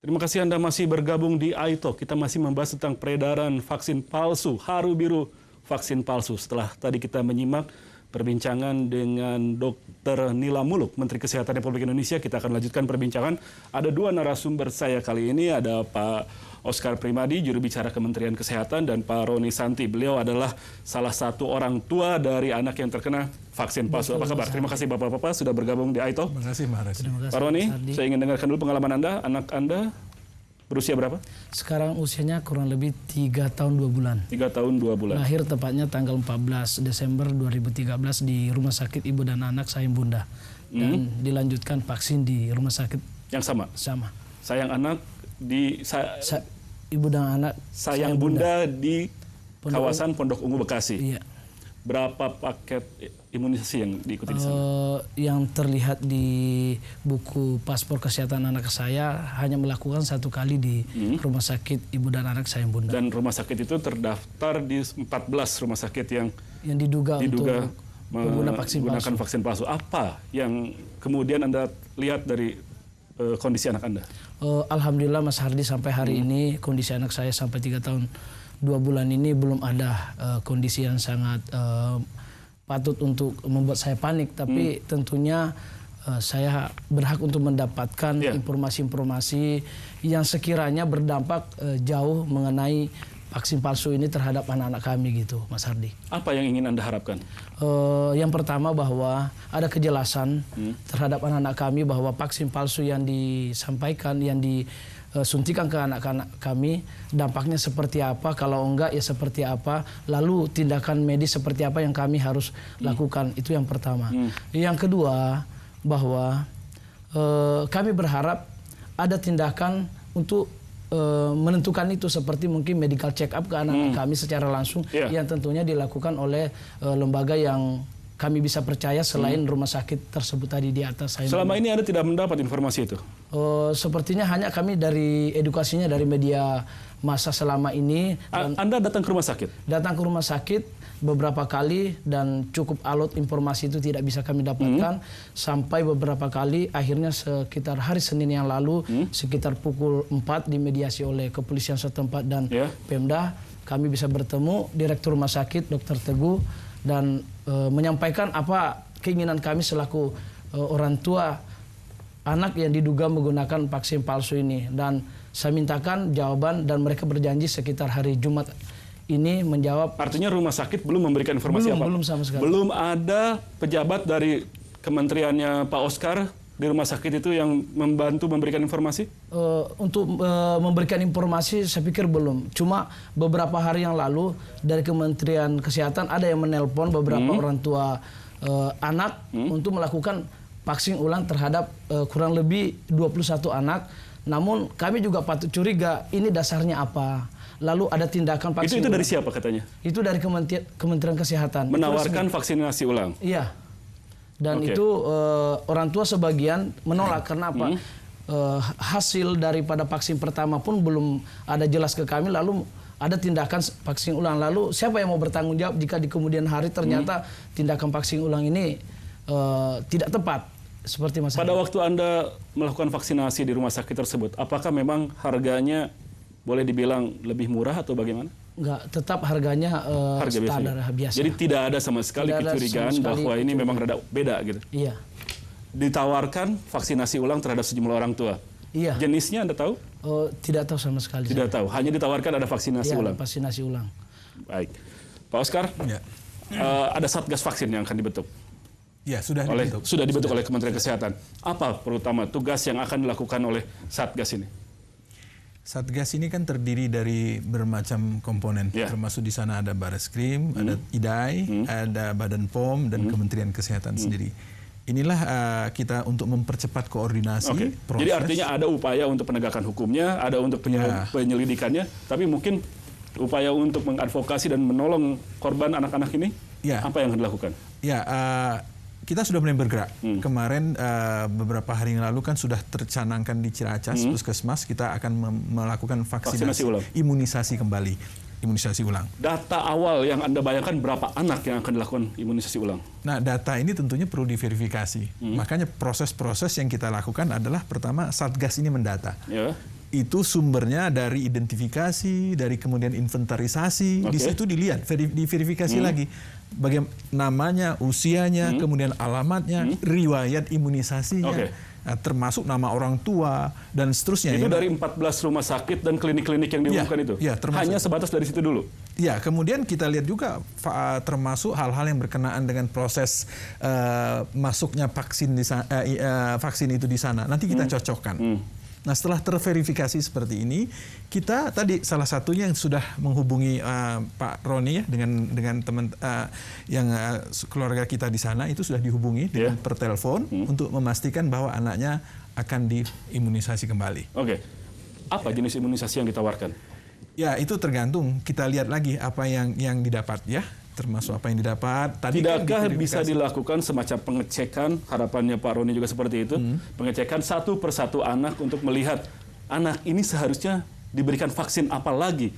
Terima kasih Anda masih bergabung di iTalk. Kita masih membahas tentang peredaran vaksin palsu, haru biru vaksin palsu. Setelah tadi kita menyimak perbincangan dengan Dr. Nila Muluk, Menteri Kesehatan Republik Indonesia, kita akan lanjutkan perbincangan. Ada dua narasumber saya kali ini, ada Pak Oscar Primadi, juru bicara Kementerian Kesehatan, dan Pak Roni Santi. Beliau adalah salah satu orang tua dari anak yang terkena vaksin palsu. Apa kabar? Terima kasih Bapak-Bapak sudah bergabung di iTalk. Terima kasih, Mas. Pak Roni, saya ingin dengarkan dulu pengalaman Anda. Anak Anda berusia berapa? Sekarang usianya kurang lebih 3 tahun 2 bulan. 3 tahun 2 bulan. Lahir tepatnya tanggal 14 Desember 2013 di Rumah Sakit Ibu dan Anak Sayang Bunda. Dan dilanjutkan vaksin di rumah sakit yang sama. Sayang Anak di Ibu dan Anak Sayang Bunda di kawasan Pondok Ungu Bekasi. Iya. Berapa paket imunisasi yang diikuti di sana? Yang terlihat di buku paspor kesehatan anak saya hanya melakukan 1 kali di Rumah Sakit Ibu dan Anak Sayang Bunda. Dan rumah sakit itu terdaftar di 14 rumah sakit yang diduga untuk menggunakan vaksin palsu. Apa yang kemudian Anda lihat dari kondisi anak Anda? Alhamdulillah Mas Hardi, sampai hari ini kondisi anak saya sampai 3 tahun 2 bulan ini belum ada kondisi yang sangat patut untuk membuat saya panik. Tapi tentunya saya berhak untuk mendapatkan informasi-informasi yang sekiranya berdampak jauh mengenai vaksin palsu ini terhadap anak-anak kami gitu, Mas Hardi. Apa yang ingin Anda harapkan? Yang pertama bahwa ada kejelasan terhadap anak-anak kami bahwa vaksin palsu yang disampaikan, yang disuntikan ke anak-anak kami, dampaknya seperti apa, kalau enggak ya seperti apa, lalu tindakan medis seperti apa yang kami harus lakukan. Itu yang pertama. Yang kedua, bahwa kami berharap ada tindakan untuk menentukan itu, seperti mungkin medical check up ke anak-anak kami secara langsung, yang tentunya dilakukan oleh lembaga yang kami bisa percaya selain rumah sakit tersebut tadi di atas. Selama ini Anda tidak mendapat informasi itu? Sepertinya hanya kami dari edukasinya dari media massa selama ini. Anda datang ke rumah sakit? Datang ke rumah sakit beberapa kali dan cukup alot informasi itu tidak bisa kami dapatkan sampai beberapa kali akhirnya sekitar hari Senin yang lalu sekitar pukul 4 dimediasi oleh kepolisian setempat dan Pemda, kami bisa bertemu Direktur Rumah Sakit Dr. Teguh dan menyampaikan apa keinginan kami selaku orang tua anak yang diduga menggunakan vaksin palsu ini, dan saya mintakan jawaban dan mereka berjanji sekitar hari Jumat ini menjawab. Artinya rumah sakit belum memberikan informasi apa? Belum sama sekali. Belum ada pejabat dari kementeriannya Pak Oscar di rumah sakit itu yang membantu memberikan informasi? Untuk memberikan informasi saya pikir belum. Cuma beberapa hari yang lalu dari Kementerian Kesehatan ada yang menelpon beberapa orang tua anak untuk melakukan vaksin ulang terhadap kurang lebih 21 anak. Namun kami juga patut curiga ini dasarnya apa. Lalu ada tindakan vaksin. Itu dari siapa katanya? Itu dari Kementerian Kesehatan. Menawarkan vaksinasi ulang? Iya. Dan itu orang tua sebagian menolak karena apa? Hasil daripada vaksin pertama pun belum ada jelas ke kami, lalu ada tindakan vaksin ulang. Lalu siapa yang mau bertanggung jawab jika di kemudian hari ternyata tindakan vaksin ulang ini tidak tepat? Seperti Mas. Pada waktu Anda melakukan vaksinasi di rumah sakit tersebut, apakah memang harganya boleh dibilang lebih murah atau bagaimana? Enggak, tetap harganya harga standar biasa. Jadi tidak ada sama sekali kecurigaan bahwa ini memang rada beda gitu? Iya. Ditawarkan vaksinasi ulang terhadap sejumlah orang tua? Iya. Jenisnya Anda tahu? Tidak tahu sama sekali. Tidak tahu, hanya ditawarkan ada vaksinasi ulang? Ada vaksinasi ulang. Baik. Pak Oscar, ada Satgas vaksin yang akan dibentuk? Ya, sudah dibentuk oleh Kementerian Kesehatan. Apa terutama tugas yang akan dilakukan oleh Satgas ini? Satgas ini kan terdiri dari bermacam komponen, termasuk di sana ada Bareskrim, ada IDAI, ada Badan POM, dan Kementerian Kesehatan sendiri. Inilah kita untuk mempercepat koordinasi proses. Jadi artinya ada upaya untuk penegakan hukumnya, ada untuk penyelidikannya, tapi mungkin upaya untuk mengadvokasi dan menolong korban anak-anak ini, apa yang akan dilakukan? Kita sudah mulai bergerak. Kemarin beberapa hari yang lalu kan sudah tercanangkan di Ciracas, Puskesmas, kita akan melakukan vaksinasi ulang. Imunisasi kembali, imunisasi ulang. Data awal yang Anda bayangkan berapa anak yang akan dilakukan imunisasi ulang? Nah, data ini tentunya perlu diverifikasi. Makanya proses-proses yang kita lakukan adalah pertama Satgas ini mendata. itu sumbernya dari identifikasi, dari kemudian inventarisasi. Di situ dilihat, diverifikasi lagi. Bagaimana namanya, usianya, kemudian alamatnya, riwayat imunisasinya, termasuk nama orang tua, dan seterusnya. Itu dari 14 rumah sakit dan klinik-klinik yang diumumkan itu? Ya, hanya sebatas dari situ dulu? Ya, kemudian kita lihat juga termasuk hal-hal yang berkenaan dengan proses masuknya vaksin itu di sana. Nanti kita cocokkan. Nah, setelah terverifikasi seperti ini, kita tadi salah satunya yang sudah menghubungi Pak Roni ya dengan teman yang keluarga kita di sana itu sudah dihubungi dengan per telepon untuk memastikan bahwa anaknya akan diimunisasi kembali. Oke. Apa jenis imunisasi yang ditawarkan? Ya, itu tergantung. Kita lihat lagi apa yang didapat ya. Termasuk apa yang didapat. Tidakkah bisa dilakukan semacam pengecekan, harapannya Pak Roni juga seperti itu, pengecekan satu persatu anak untuk melihat anak ini seharusnya diberikan vaksin apa lagi,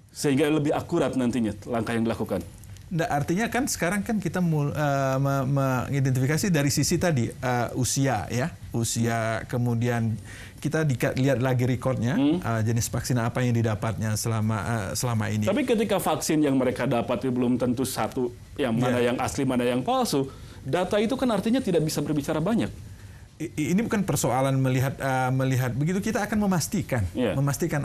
sehingga lebih akurat nantinya langkah yang dilakukan? Nah, artinya kan sekarang kan kita mengidentifikasi dari sisi tadi usia ya, usia, kemudian kita lihat lagi rekodnya jenis vaksin apa yang didapatnya selama ini. Tapi ketika vaksin yang mereka dapat belum tentu satu yang mana yang asli mana yang palsu, data itu kan artinya tidak bisa berbicara banyak. Ini bukan persoalan melihat begitu, kita akan memastikan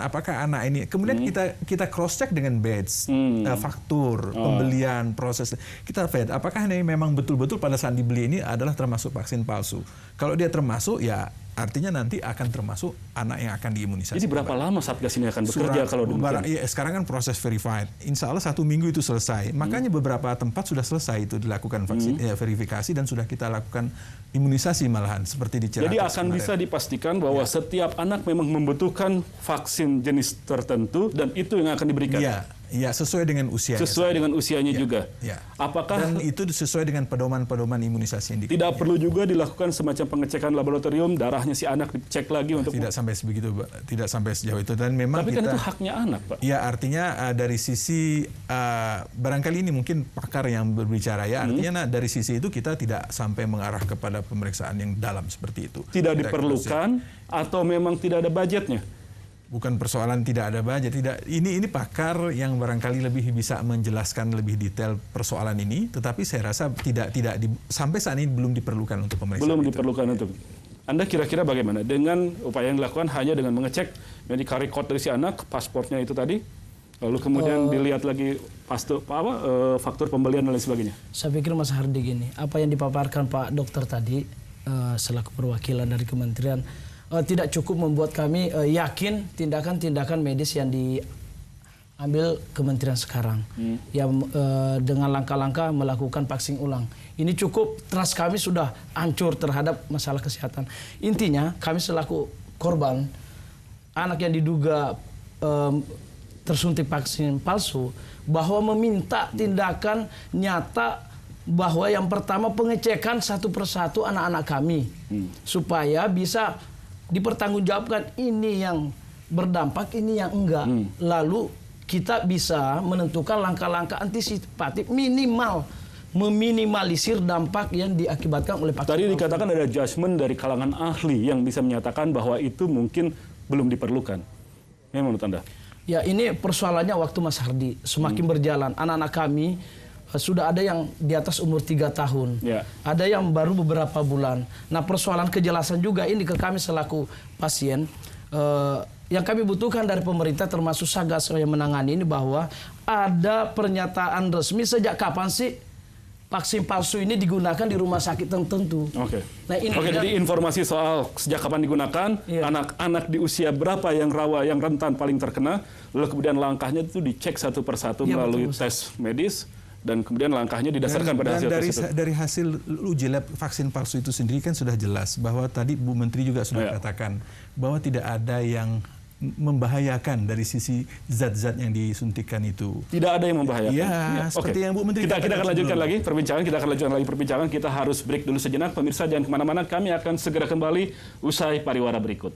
apakah anak ini, kemudian kita cross check dengan batch, faktur, pembelian, proses, kita lihat apakah ini memang betul-betul pada saat dibeli ini adalah termasuk vaksin palsu. Kalau dia termasuk, ya artinya nanti akan termasuk anak yang akan diimunisasi. Jadi berapa lama Satgas ini akan bekerja kalau demikian? Sekarang kan proses verified. Insya Allah 1 minggu itu selesai. Makanya beberapa tempat sudah selesai itu dilakukan vaksin verifikasi dan sudah kita lakukan imunisasi malahan seperti di Ciracas. Jadi akan bisa dipastikan bahwa setiap anak memang membutuhkan vaksin jenis tertentu dan itu yang akan diberikan. Ya, sesuai dengan usianya. Sesuai dengan usianya juga. Apakah dan itu sesuai dengan pedoman-pedoman imunisasi yang tidak perlu juga dilakukan semacam pengecekan laboratorium, darahnya si anak dicek lagi untuk tidak sampai sebegitu, tidak sampai sejauh itu, dan memang tapi kan itu haknya anak, Pak. Ya, artinya dari sisi barangkali ini mungkin pakar yang berbicara ya, artinya dari sisi itu kita tidak sampai mengarah kepada pemeriksaan yang dalam seperti itu. Tidak diperlukan atau memang tidak ada budgetnya? Bukan persoalan tidak ada budget, tidak. Ini pakar yang barangkali lebih bisa menjelaskan lebih detail persoalan ini, tetapi saya rasa tidak sampai saat ini belum diperlukan untuk pemeriksaan. Belum diperlukan untuk. Anda kira-kira bagaimana dengan upaya yang dilakukan hanya dengan mengecek medical record dari si anak, pasportnya itu tadi, lalu kemudian dilihat lagi faktur pembelian dan lain sebagainya? Saya pikir Mas Hardi gini, apa yang dipaparkan Pak Dokter tadi selaku perwakilan dari kementerian tidak cukup membuat kami yakin tindakan-tindakan medis yang diambil kementerian sekarang, yang dengan langkah-langkah melakukan vaksin ulang. Ini cukup, trust kami sudah hancur terhadap masalah kesehatan. Intinya kami selaku korban, anak yang diduga tersuntik vaksin palsu, bahwa meminta tindakan nyata, bahwa yang pertama pengecekan satu persatu anak-anak kami, supaya bisa dipertanggungjawabkan ini yang berdampak, ini yang enggak. Lalu kita bisa menentukan langkah-langkah antisipatif minimal meminimalisir dampak yang diakibatkan oleh vaksin. Tadi dikatakan ada judgement dari kalangan ahli yang bisa menyatakan bahwa itu mungkin belum diperlukan. Memang menurut Anda? Ya, ini persoalannya waktu Mas Hardi semakin berjalan. Anak-anak kami sudah ada yang di atas umur 3 tahun, ada yang baru beberapa bulan. Nah, persoalan kejelasan juga ini ke kami selaku pasien. Yang kami butuhkan dari pemerintah termasuk Satgas yang menangani ini, bahwa ada pernyataan resmi sejak kapan sih vaksin palsu ini digunakan di rumah sakit tertentu. Nah, ini jadi informasi soal sejak kapan digunakan, anak-anak di usia berapa yang rawa, yang rentan paling terkena, lalu kemudian langkahnya itu dicek satu persatu melalui tes medis. Dan kemudian langkahnya didasarkan pada hasil tersebut. Dari hasil uji lab vaksin palsu itu sendiri kan sudah jelas bahwa tadi Bu Menteri juga sudah katakan bahwa tidak ada yang membahayakan dari sisi zat-zat yang disuntikan itu. Tidak ada yang membahayakan. Seperti yang Bu Menteri kita akan lanjutkan lagi perbincangan. Kita harus break dulu sejenak. Pemirsa jangan kemana-mana. Kami akan segera kembali usai pariwara berikut.